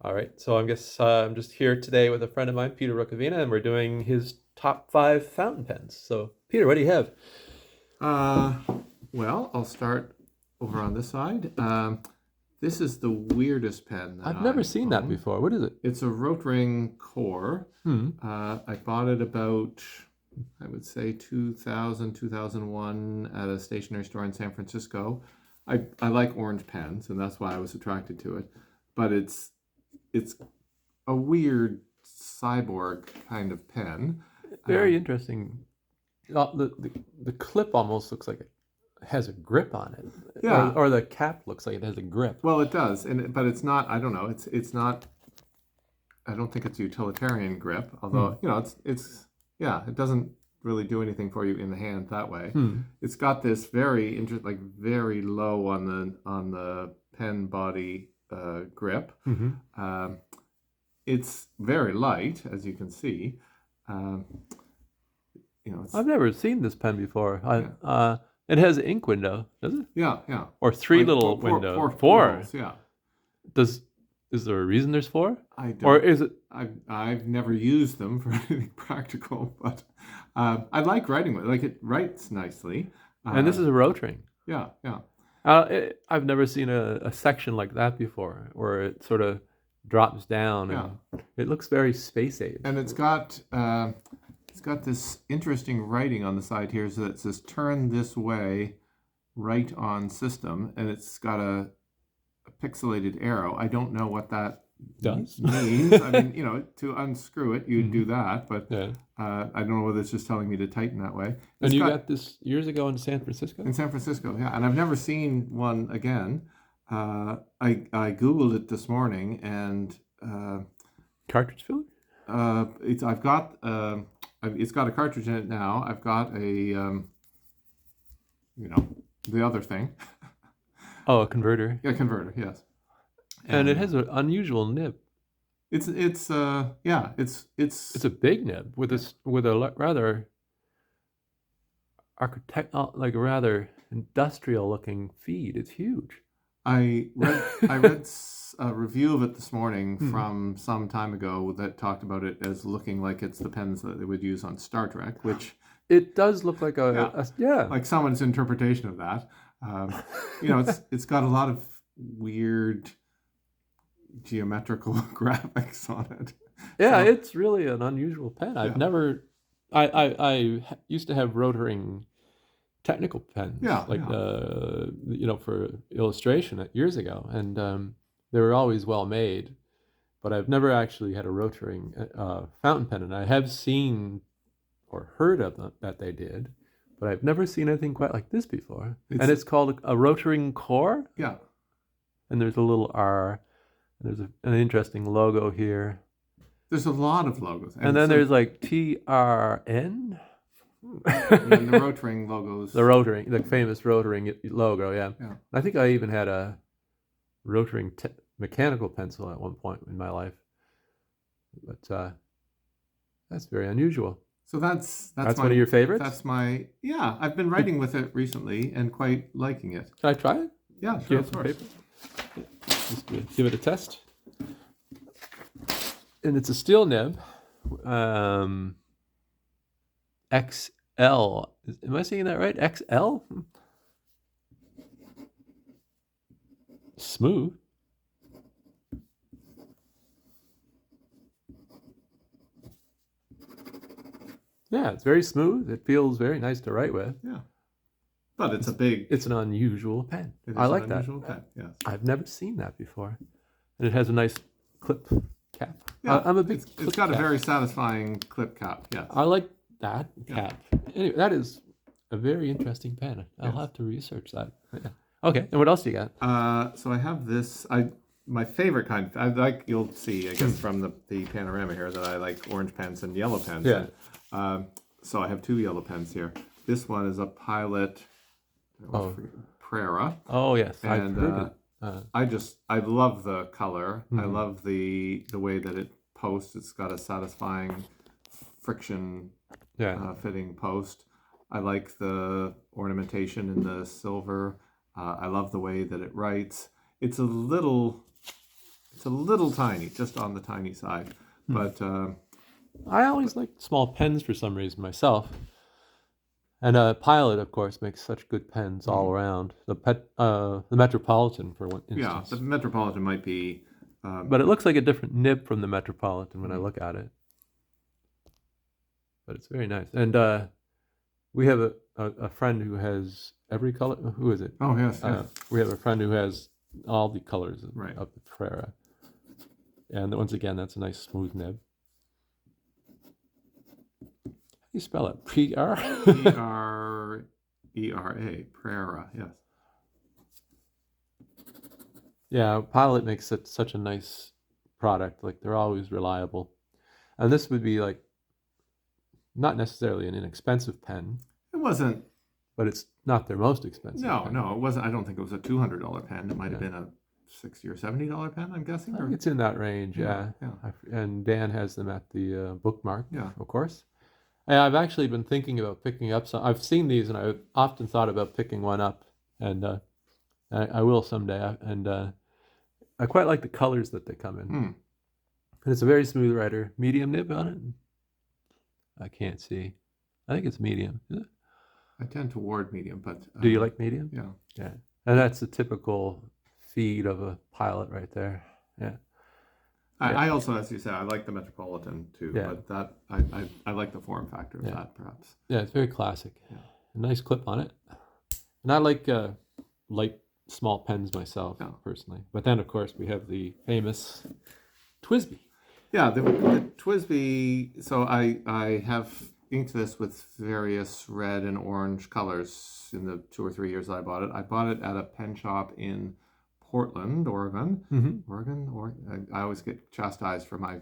All right, so I guess I'm just here today with a friend of mine, Peter Rukavina, and we're doing his top 5 fountain pens. So, Peter, what do you have? Uh, well, I'll start over on this side. This is the weirdest pen that I've never I seen that own. before. What is it? It's a Rotring Core. Hmm. I bought it about, I would say 2000, 2001 at a stationery store in San Francisco. I like orange pens, and that's why I was attracted to it. But it's a weird cyborg kind of pen. Very interesting. The clip almost looks like it has a grip on it, Yeah, or the cap looks like it has a grip. well, it does, but it's not. I don't know. It's not. I don't think it's a utilitarian grip, Hmm. although it's yeah, it doesn't really do anything for you in the hand that way. Hmm. It's got this very like very low on the pen body grip. Mm-hmm. Um, it's very light, as you can see. Um, it's I've never seen this pen before. yeah, It has an ink window, does it? yeah, Or three like little windows? Four. portholes. Yeah, Does Is there a reason there's four? I Or don't. is it? I've never used them for anything practical, but I like writing with. Like it writes nicely. And this is a Rotring. Yeah, yeah, I've never seen a section like that before, where it sort of drops down yeah. and it looks very space age. And it's got this interesting writing on the side here, so it says "turn this way, right on system," and it's got a pixelated arrow. I don't know what that Does? means. I mean, to unscrew it, you'd do that, but Yeah. I don't know whether it's just telling me to tighten that way. And It's you got got this years ago in San Francisco? in San Francisco, yeah, and I've never seen one again. I googled it this morning, and Cartridge filler? it's got a cartridge in it now. I've got the other thing, Oh, a converter. a converter, yes, And it and has an unusual nib. It's a big nib with a rather like a rather industrial looking feed. It's huge. I read a review of it this morning Hmm. from some time ago that talked about it as looking like it's the pens that they would use on Star Trek, which It does look like yeah, yeah. like someone's interpretation of that. Um, it's got a lot of weird geometrical graphics on it. Yeah, So it's really an unusual pen. I've yeah, never. I used to have Rotring technical pens, yeah, like yeah. for illustration years ago, and they were always well made. But I've never actually had a Rotring fountain pen, and I have seen or heard of them that they did, but I've never seen anything quite like this before. And It's it's called a Rotring Core, yeah. and there's a little R, and there's an interesting logo here. There's a lot of logos, And and then so there's like TRN. and then the Rotring logos. The Rotring, the famous Rotring logo, yeah. Yeah. I think I even had a Rotring mechanical pencil at one point in my life, but that's very unusual. So that's That's my one of your favorites. that's my yeah. I've been writing with it recently and quite liking it. Can I try it? Yeah, Do you sure, have of some course. paper? Just give it a test. And it's a steel nib, XL. Am I saying that right? XL? Smooth. Yeah, it's very smooth. It feels very nice to write with. Yeah, but it's an unusual pen. it is I an like that. unusual pen. Yes. I've never seen that before. And it has a nice clip cap. Yeah, I'm a big it's clip got a cap. very satisfying clip cap. Yes. I like that Yeah. cap. Anyway, that is a very interesting pen. I'll Yes. have to research that. Yeah. Okay, and what else do you got? So I have this. My favorite kind. You'll see. I guess from the panorama here that I like orange pens and yellow pens. Yeah. So I have two yellow pens here. This one is a Pilot Oh. Prera. Oh yes, I've And heard it. I love the color. I Mhm. love the way that it posts. It's got a satisfying friction Yeah. fitting post. I like the ornamentation in the silver. I love the way that it writes. It's a little It's a little tiny, just on the tiny side. But I always liked small pens for some reason myself. And Pilot, of course, makes such good pens all around. The Metropolitan, for one yeah, instance. the Metropolitan might be. But it looks like a different nib from the Metropolitan when I look at it. But it's very nice. And we have a friend who has every color. Who is it? Oh yes, yes. We have a friend who has all the colors Right. of the prera. And once again, that's a nice smooth nib. How do you spell it? P-R? P-R-E-R-A, prera, yes. Yeah, Pilot makes it such a nice product. Like, they're always reliable. And this would be like not necessarily an inexpensive pen, It wasn't. but it's not their most expensive pen. No, it wasn't. I don't think it was a $200 pen. It might have been a $60 or $70 pen, I'm guessing. I think it's in that range, yeah. Yeah. And Dan has them at the bookmark, Yeah. of course. I've actually been thinking about picking up some. I've seen these, and I've often thought about picking one up, and I will someday. And I quite like the colors that they come in. And it's a very smooth writer. Medium nib on it? I can't see. I think it's medium. Is it? I tend toward medium, but... Do you like medium? Yeah. Yeah. And that's the typical feed of a Pilot right there. Yeah. I also, as you said, I like the Metropolitan too, Yeah. but that I like the form factor of that, perhaps. Yeah, it's very classic. Yeah. A nice clip on it. And I like light, small pens myself, personally. But then, of course, we have the famous Twsbi. Yeah, the Twsbi. So I have inked this with various red and orange colors in the 2 or 3 years I bought it. I bought it at a pen shop in Portland, Oregon. I always get chastised from my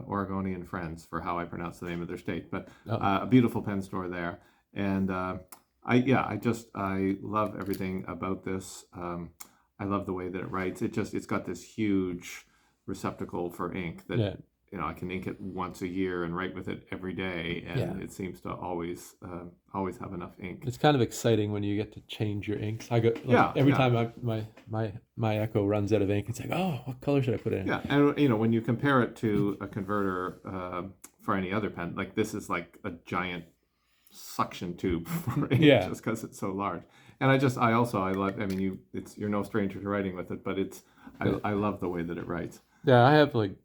Oregonian friends for how I pronounce the name of their state, but a beautiful pen store there. And I love everything about this. I love the way that it writes. It's got this huge receptacle for ink that I can ink it once a year and write with it every day, and it seems to always have enough ink. It's kind of exciting when you get to change your inks. I go every time my Echo runs out of ink, it's like, oh, what color should I put in? Yeah, and when you compare it to a converter for any other pen, like this is like a giant suction tube for ink, just because it's so large. And I love. I mean, you're no stranger to writing with it, but I love the way that it writes. Yeah, I have like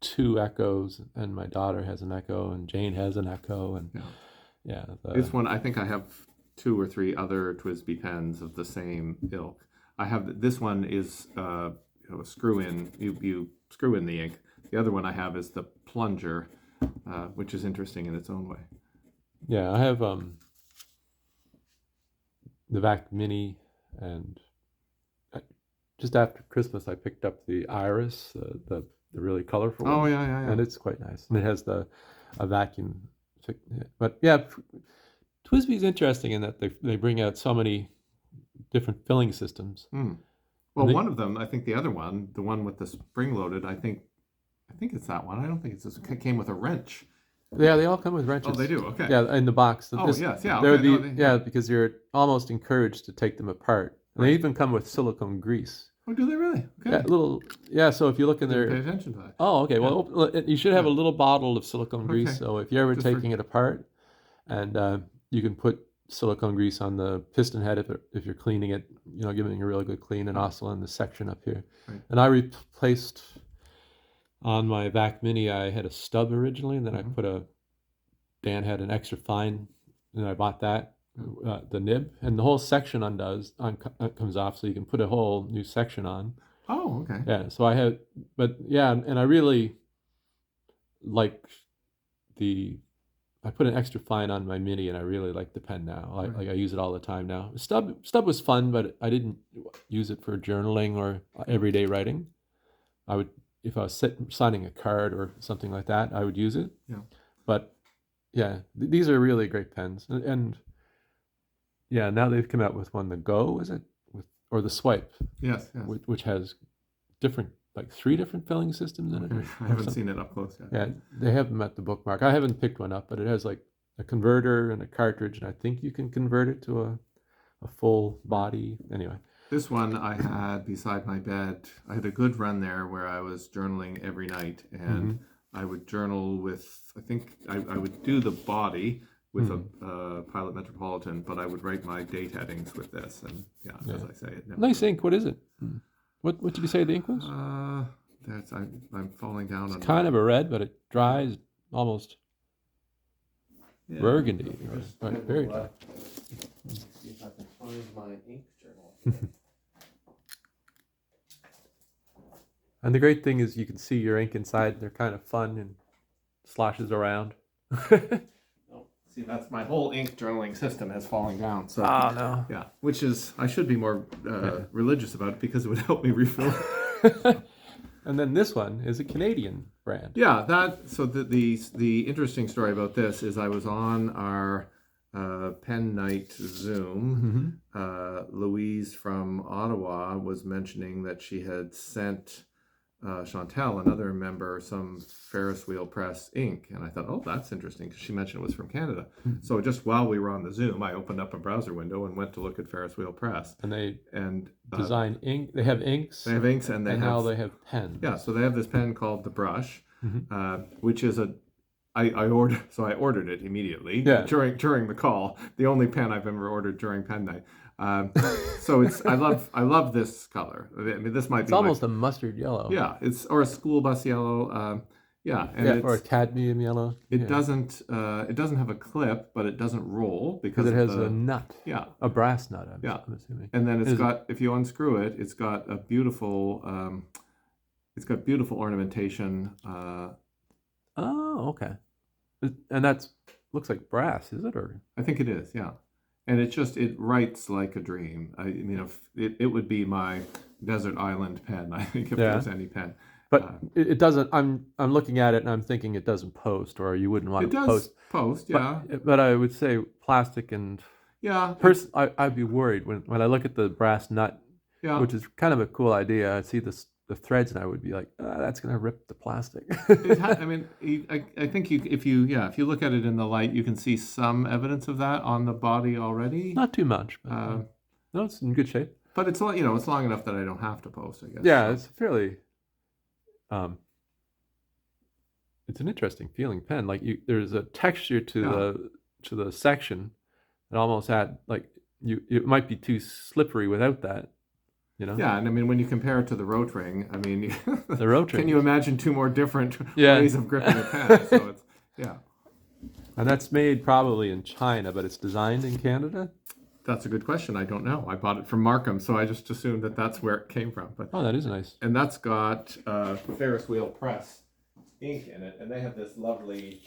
2 Echoes, and my daughter has an Echo, and Jane has an Echo, and this one, I think I have 2 or 3 other Twsbi pens of the same ilk. I have this one is a screw in. You screw in the ink. The other one I have is the plunger, which is interesting in its own way. Yeah, I have the Vac Mini, and just after Christmas I picked up the Iris, the really colorful one. Oh yeah. And it's quite nice. And it has a vacuum. But yeah, Twsbi is interesting in that they bring out so many different filling systems. Well, one of them, I think the other one, the one with the spring loaded, I think it's that one. I don't think it came with a wrench. Yeah, they all come with wrenches. Oh, they do. Okay. Yeah, in the box. Yes, yeah. Because you're almost encouraged to take them apart. And they even come with silicone grease. Oh, do they really? Okay. Yeah, so if you look in there... Pay attention to that. Oh, okay. Well, you should have a little bottle of silicone grease. So if you're ever taking it apart, and you can put silicone grease on the piston head if you're cleaning it, giving it a really good clean, and also on the section up here. Right. And I replaced... On my Vac Mini, I had a stub originally, and then I put Dan had an extra fine, and I bought that, the nib, and the whole section comes off, so you can put a whole new section on. Oh, okay. Yeah, so I had, and I really like I put an extra fine on my Mini, and I really like the pen now. Like I use it all the time now. Stub was fun, but I didn't use it for journaling or everyday writing. If I was signing a card or something like that, I would use it. Yeah. But yeah, these are really great pens. And yeah, now they've come out with one, the Go, is it? Or the Swipe. Yes. Which has different, like 3 different filling systems in it. I haven't seen it up close yet. Yeah, they have them at the bookmark. I haven't picked one up, but it has like a converter and a cartridge, and I think you can convert it to a full body. Anyway. This one I had beside my bed. I had a good run there where I was journaling every night, and I would journal with, I think I would do the body with a Pilot Metropolitan, but I would write my date headings with this, and as I say, it never Nice ink. What is it? What did you say the ink was? I'm falling down on Kind of a red, but it dries almost burgundy. Right, very dark. See if I can find my ink journal. And the great thing is you can see your ink inside. They're kind of fun and sloshes around. See, that's my whole ink journaling system has fallen down. So no. yeah, which is I should be more religious about it because it would help me refill. And then this one is a Canadian brand. Yeah, the interesting story about this is I was on our pen night Zoom. Louise from Ottawa was mentioning that she had sent Chantal, another member, some Ferris wheel press ink, and I thought, oh, that's interesting because she mentioned it was from Canada. So just while we were on the Zoom, I opened up a browser window and went to look at Ferris wheel press. And they design ink. They have inks. They have inks, and now they have pens. Yeah, so they have this pen called the Brush, which is I ordered it immediately during the call. The only pen I've ever ordered during pen night. So I love this color. I mean, this might be almost a mustard yellow. Yeah, or a school bus yellow. Or a cadmium yellow. It doesn't have a clip, but it doesn't roll because it has a nut. Yeah, a brass nut. I'm assuming. And then if you unscrew it, it's got a beautiful ornamentation. Oh, okay. And looks like brass, is it? Or I think it is. Yeah. And it writes like a dream. I mean, if it would be my desert island pen. I think if there's any pen. But it doesn't. I'm looking at it and I'm thinking it doesn't post, or you wouldn't want to post. It does post, yeah. But I would say plastic and I'd be worried when I look at the brass nut, which is kind of a cool idea. I see the threads and I would be like, that's gonna rip the plastic. I mean, I think if you look at it in the light, you can see some evidence of that on the body already. Not too much, but no, it's in good shape. But it's long enough that I don't have to post, I guess. Yeah, it's fairly. It's an interesting feeling pen. Like there's a texture to the section that almost it might be too slippery without that. Yeah, and I mean when you compare it to the Rotring, I mean the Rotring. Can you imagine two more different ways of gripping a pen? So it's And that's made probably in China, but it's designed in Canada. That's a good question. I don't know. I bought it from Markham, so I just assumed that's where it came from. But that is nice. And that's got Ferris wheel press ink in it, and they have this lovely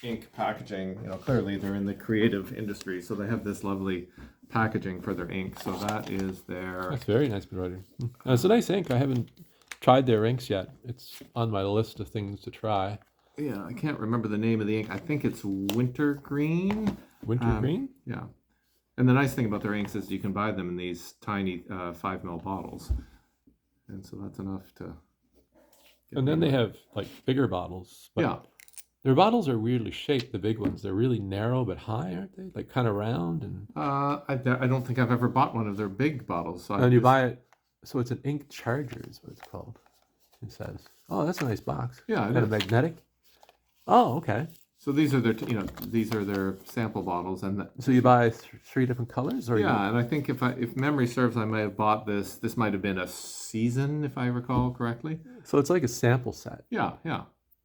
ink packaging. Clearly they're in the creative industry, so they have this lovely packaging for their ink. So that is their. That's very nice embroidery. It's a nice ink. I haven't tried their inks yet. It's on my list of things to try. Yeah, I can't remember the name of the ink. I think it's Wintergreen. Wintergreen? Yeah. And the nice thing about their inks is you can buy them in these tiny 5 ml bottles. And so that's enough to. And then they have bigger bottles. But their bottles are weirdly shaped, the big ones. They're really narrow but high, aren't they? Kind of round. And I don't think I've ever bought one of their big bottles. So you buy it, so it's an ink charger is what it's called. It says. Oh, that's a nice box. Yeah. And a magnetic. Oh, okay. So these are their sample bottles, and so you buy 3 different colors, or and I think if memory serves, I may have bought this. This might have been a season, if I recall correctly. So it's like a sample set. Yeah.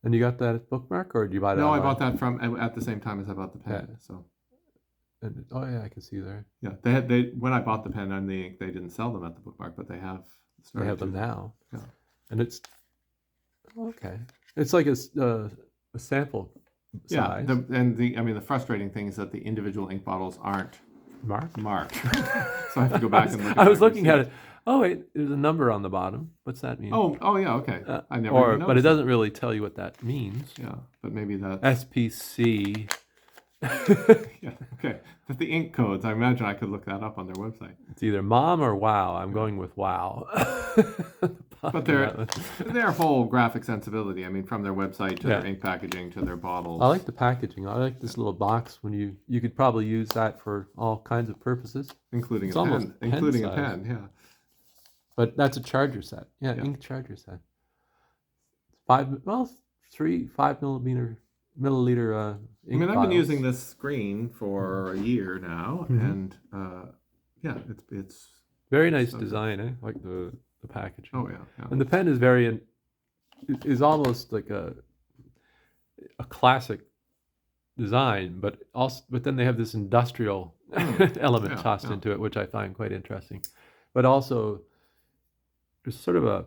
And you got that at Bookmark, or did you buy that? No, online? I bought that at the same time as I bought the pen. Yeah. So. And, I can see there. Yeah, when I bought the pen and the ink, they didn't sell them at the Bookmark, but they have. They have them now. Yeah. And it's okay. It's like a sample. Size. Yeah, the frustrating thing is that the individual ink bottles aren't marked. So I have to go back and look at I was looking at it. Oh wait, there's a number on the bottom. What's that mean? Oh yeah, okay. I never but it doesn't really tell you what that means. Yeah, but maybe that's SPC Yeah, okay. But the ink codes, I imagine I could look that up on their website. It's either Mom or Wow. I'm going with Wow. But Yeah. their whole graphic sensibility, I mean, from their website to Yeah. their ink packaging to their bottles. I like the packaging. I like this little box. When you could probably use that for all kinds of purposes. Including It's a almost pen. pen Including a size. pen, yeah. But that's a charger set. Yeah, Yeah. ink charger set. 5 milliliter I ink mean, I've been vials. using this screen for a year now, and yeah, it's Very nice so design, eh? Like the packaging. oh yeah. And the pen is is almost like a classic design, but then they have this industrial element tossed into it, which I find quite interesting. But also, there's sort of a,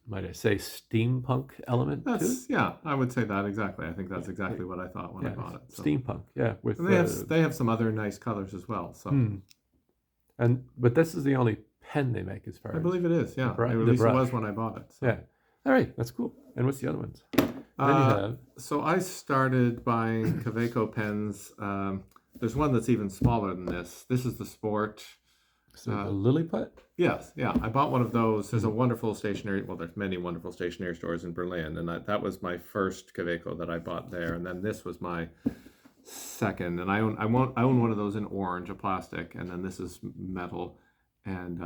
might I say, steampunk element to it. Yeah, I would say that exactly. I think that's exactly what I thought when I bought it. So. Steampunk, yeah. With and they have some other nice colors as well. So, but this is the only pen they make, as far as I believe it is. Yeah, at least it was when I bought it. So. Yeah. All right, that's cool. And what's the other ones? Then you have. So I started buying Kaweco pens. There's one that's even smaller than this. This is the Sport. So the lilliput. Yes, yeah. I bought one of those. There's a wonderful stationery. Well, there's many wonderful stationery stores in Berlin, and that was my first Kaweco that I bought there. And then this was my second. And I own one of those in orange, a plastic, and then this is metal. And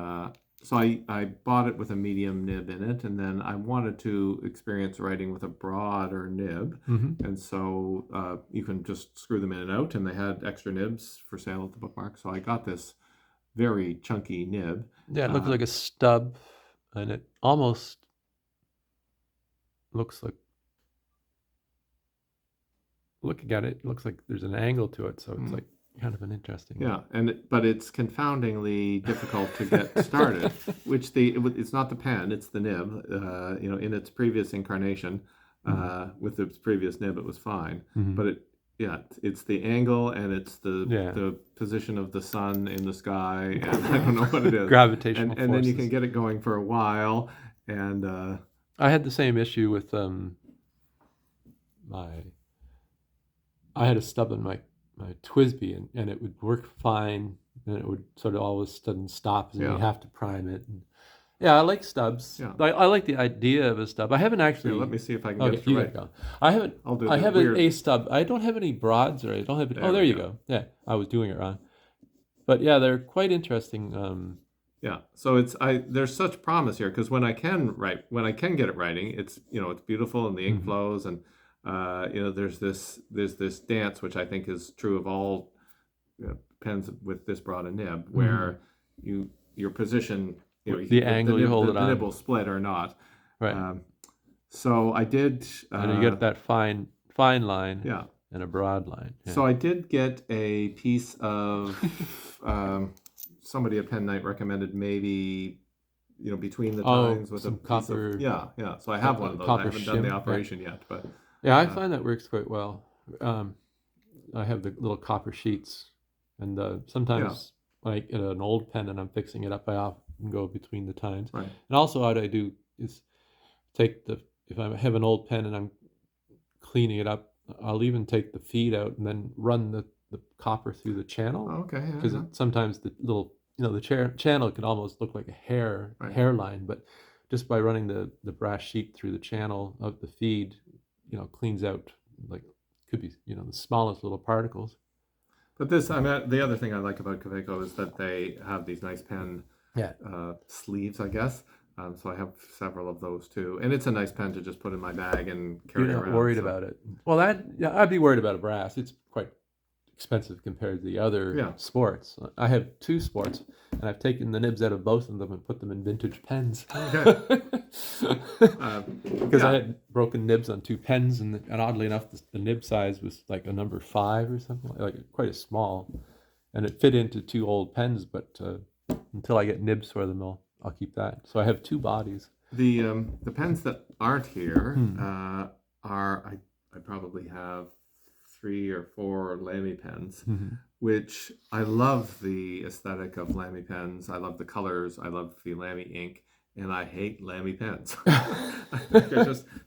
so I bought it with a medium nib in it, and then I wanted to experience writing with a broader nib. And so you can just screw them in and out, and they had extra nibs for sale at the bookmark. So I got this very chunky nib. Yeah, it looks like a stub, and it almost looks like, looking at it, it looks like there's an angle to it, so it's like kind of an interesting. Yeah, but it's confoundingly difficult to get started. Which it's not the pen, it's the nib. In its previous incarnation, with its previous nib, it was fine. But it's the angle, and it's the position of the sun in the sky, and I don't know what it is. Gravitational and then you can get it going for a while. And I had the same issue with I had a stub in my Twsbi, and it would work fine, and it would sort of all of a sudden stop, and you have to prime it. And, I like stubs. Yeah. I like the idea of a stub. I haven't actually. Let me see if I can get it to write. Go. I haven't. I have a stub. I don't have any broads, or I don't have. There you go. Yeah, I was doing it wrong. But yeah, they're quite interesting. So there's such promise here, because when I can get it writing, it's beautiful, and the ink flows, and there's this dance, which I think is true of all pens with this broad a nib, where your position, the angle you hold it on, the nib will split or not. Right. So I did, and you get that fine line. Yeah. And a broad line. Yeah. So I did get a piece of somebody at Pen Night recommended, maybe between the tines with some a piece copper. Of, so I have one of those. I haven't done the operation yet, but I find that works quite well. I have the little copper sheets, and sometimes when I get an old pen and I'm fixing it up, I often go between the tines. Right. And also what I do is if I have an old pen and I'm cleaning it up, I'll even take the feed out and then run the copper through the channel. Oh, okay. Because sometimes the little, the channel can almost look like a hairline, but just by running the brass sheet through the channel of the feed, cleans out, like, could be, the smallest little particles. But the other thing I like about Kaweco is that they have these nice pen sleeves, I guess. So I have several of those too, and it's a nice pen to just put in my bag and carry around. You're not worried about it. Well, I'd be worried about a brass. It's quite expensive compared to the other sports. I have 2 sports, and I've taken the nibs out of both of them and put them in vintage pens. Okay. Because I had broken nibs on 2 pens, and oddly enough, the nib size was like a number 5 or something, like quite a small, and it fit into 2 old pens. But until I get nibs for them, I'll keep that. So I have 2 bodies. The pens that aren't here I probably have 3 or 4 Lamy pens, which I love the aesthetic of Lamy pens. I love the colors. I love the Lamy ink, and I hate Lamy pens. I think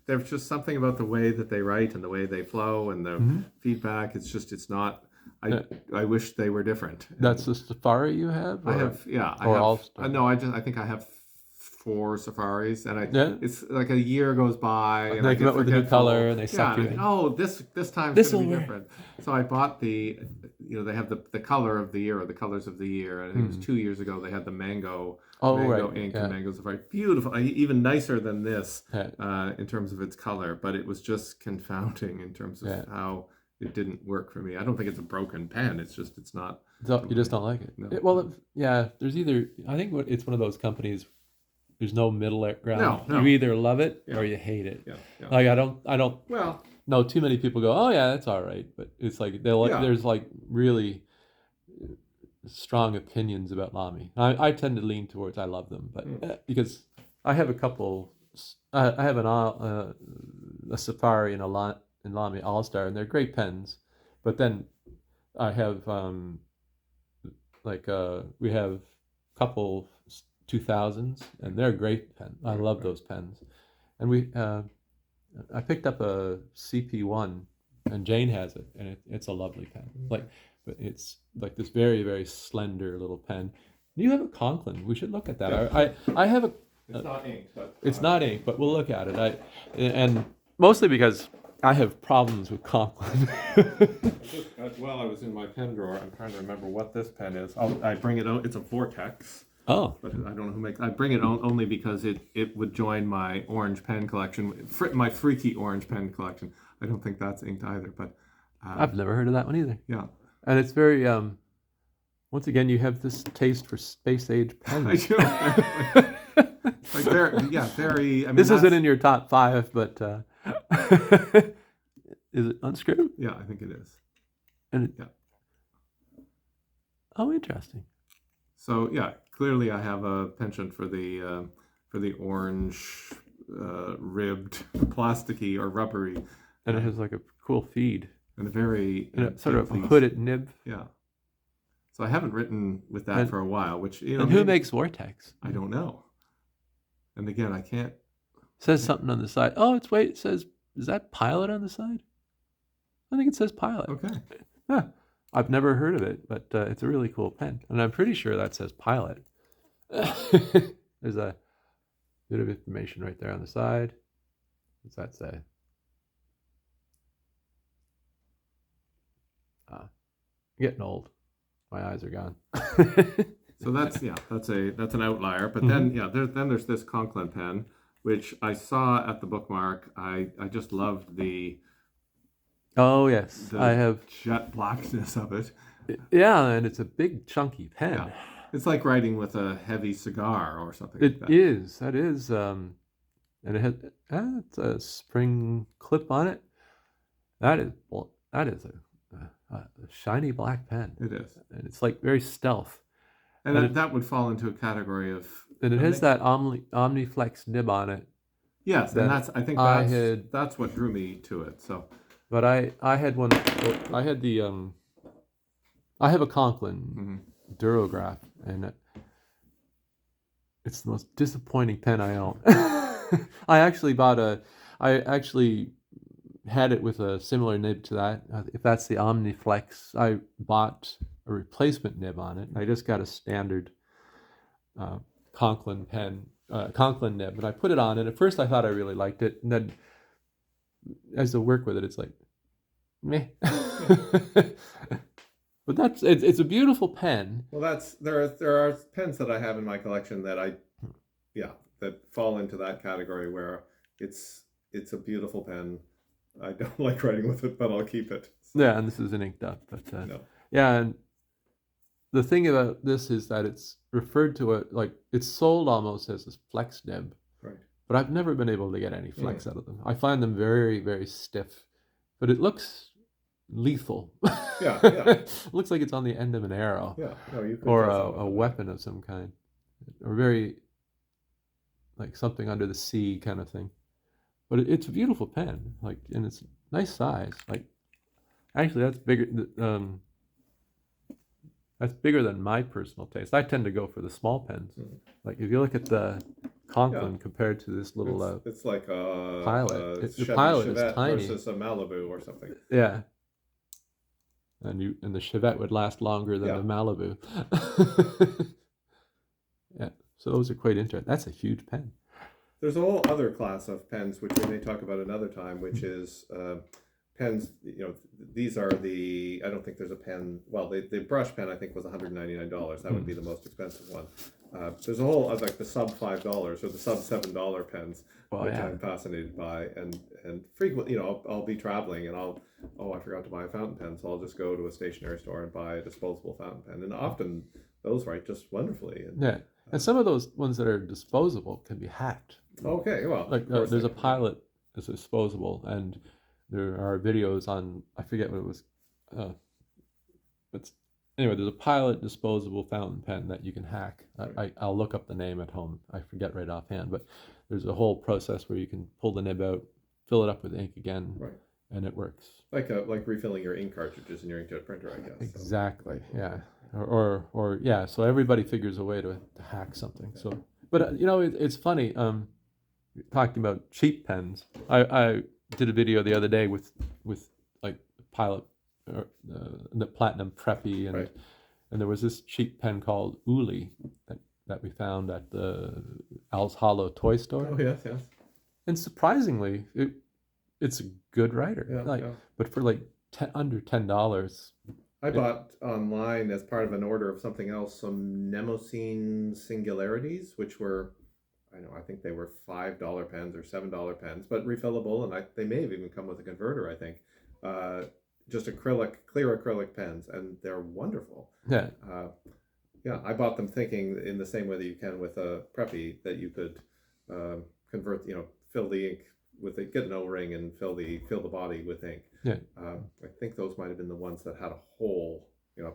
there's just something about the way that they write and the way they flow and the feedback. It's not. I wish they were different. That's the Safari you have? I Or, have, yeah, I or have. All-Star? No, I think I have 4 Safaris, and Yeah. it's like a year goes by, and They I come get up with a new forgetful. color and they suck you and I in. think, oh, this time's This'll going to be work. different. So I bought they have the color of the year or the colors of the year, and I think it was 2 years ago they had the mango Right. ink Yeah. and mango Safari, beautiful, even nicer than this Yeah. in terms of its color, but it was just confounding in terms of how it didn't work for me. I don't think it's a broken pen. It's just it's not. So you just don't like it? No. There's either, I think it's one of those companies, there's no middle ground. No. You either love it or you hate it. Yeah. Like I don't Well, know too many people go, oh yeah, that's all right. But it's like, there's like really strong opinions about Lamy. I tend to lean towards I love them, but because I have a couple, I have a Safari and and Lamy All-Star, and they're great pens. But then I have we have a couple 2000s, and they're great pens. I love those pens. And I picked up a CP1, and Jane has it, and it's a lovely pen. But it's like this very, very slender little pen. You have a Conklin. We should look at that. I have a. it's not ink, but It's not ink, but we'll look at it. And mostly because I have problems with Conklin. While I was in my pen drawer, I'm trying to remember what this pen is. I bring it out. It's a Vortex. Oh. But I don't know who makes. I bring it only because it would join my orange pen collection, my freaky orange pen collection. I don't think that's inked either, but I've never heard of that one either. yeah. And it's very once again, you have this taste for space age pens. I do. Like very. I mean, This isn't in your top 5, but is it unscrewed? Yeah, I think it is. And yeah. Oh, interesting. So yeah, clearly I have a penchant for the orange ribbed, plasticky or rubbery, and it has like a cool feed and a very sort of a hooded nib. Yeah. So I haven't written with that for a while, which And who makes Vortex? I don't know. And again, I can't. It says something on the side. Oh, it says, is that Pilot on the side? I think it says Pilot. Okay. Yeah. I've never heard of it, but it's a really cool pen. And I'm pretty sure that says Pilot. There's a bit of information right there on the side. What's that say? Getting old. My eyes are gone. So that's an outlier. But then there's this Conklin pen, which I saw at the bookmark. I just loved the Oh yes, I have jet blackness of it. Yeah, and it's a big chunky pen. Yeah. It's like writing with a heavy cigar or something It like that. is. That is. And it has it's a spring clip on it. That is a shiny black pen. It is. And it's like very stealth. And that would fall into a category of. And it has that Omniflex nib on it. Yes, and that's what drew me to it. So. But I had one. I had the I have a Conklin duragraph, and it's the most disappointing pen I own. I actually had it with a similar nib to that. If that's the Omniflex, I bought a replacement nib on it. I just got a standard Conklin nib, and I put it on. And at first, I thought I really liked it, and then as I work with it, it's like meh. But it's a beautiful pen. Well, there are pens that I have in my collection that that fall into that category where it's a beautiful pen. I don't like writing with it, but I'll keep it. So. Yeah, and this isn't inked up, but No. Yeah, and the thing about this is that it's referred to it's sold almost as a flex nib. Right. But I've never been able to get any flex out of them. I find them very, very stiff, but it looks lethal. Yeah. It looks like it's on the end of an arrow. Yeah. No, you could or a weapon of some kind, or very like something under the sea kind of thing. But it's a beautiful pen, and it's nice size. Actually, that's bigger. That's bigger than my personal taste. I tend to go for the small pens. Like if you look at the Conklin compared to this little It's like a Pilot. the The Pilot is Chevette tiny. versus a Malibu or something. Yeah. And the Chevette would last longer than Yeah. the Malibu. Yeah. So those are quite interesting. That's a huge pen. There's a whole other class of pens, which we may talk about another time, which is pens. These are I don't think there's a pen. Well, the brush pen I think was $199. That would be the most expensive one. There's a whole like the sub $5 or the sub $7 pens, which I'm fascinated by, and frequently, I'll be traveling and I forgot to buy a fountain pen, so I'll just go to a stationery store and buy a disposable fountain pen, and often those write just wonderfully. And some of those ones that are disposable can be hacked. Okay, well, like there's a Pilot that's disposable, and there are videos on, I forget what it was. Anyway, there's a Pilot disposable fountain pen that you can hack. Right. I'll look up the name at home. I forget right offhand, but there's a whole process where you can pull the nib out, fill it up with ink again, right, and it works. like refilling your ink cartridges in your inkjet printer, I guess. Exactly. So. Yeah. Or yeah. So everybody figures a way to hack something. So, but it's funny. Talking about cheap pens, I did a video the other day with like Pilot, the Platinum Preppy, and Right. and there was this cheap pen called Uli that we found at the Al's Hollow toy store. Oh yes, yes. And surprisingly, it's a good writer. Yeah. But for like under $10. I bought online as part of an order of something else some Mnemosine Singularities, which were, I think they were $5 pens or $7 pens, but refillable, and they may have even come with a converter, I think. Just clear acrylic pens, and they're wonderful. Yeah. I bought them thinking in the same way that you can with a Preppy, that you could convert, fill the ink with it, get an O-ring and fill the body with ink. Yeah. I think those might have been the ones that had a hole,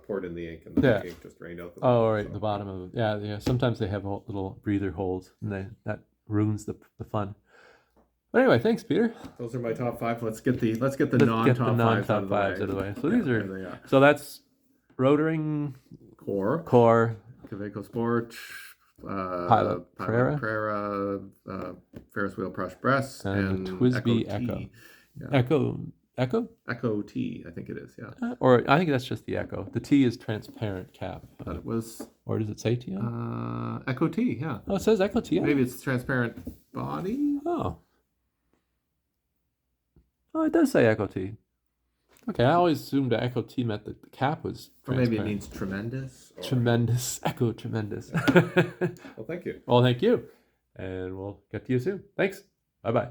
poured in the ink, and the ink just drained out the bottom. Oh, right, the bottom of it. Yeah. Sometimes they have little breather holes, and that ruins the fun. But anyway, thanks, Peter. Those are my top 5. Let's get the non-top fives out of the way. So these are. So that's Rotring Core, Kaweco Sport, Pilot Prera, Ferris wheel brush press, and the Twsbi Echo. Echo? Echo T, I think it is. Yeah. Or I think that's just the Echo. The T is transparent cap. But it was. Or does it say T on it? Echo T. Yeah. Oh, it says Echo T on it. Maybe it's transparent body. Oh, it does say Echo T. Okay, I always assumed that Echo T meant that the cap was transparent. Or maybe it means tremendous. Tremendous. Echo tremendous. Well, thank you. Well, thank you. And we'll get to you soon. Thanks. Bye-bye.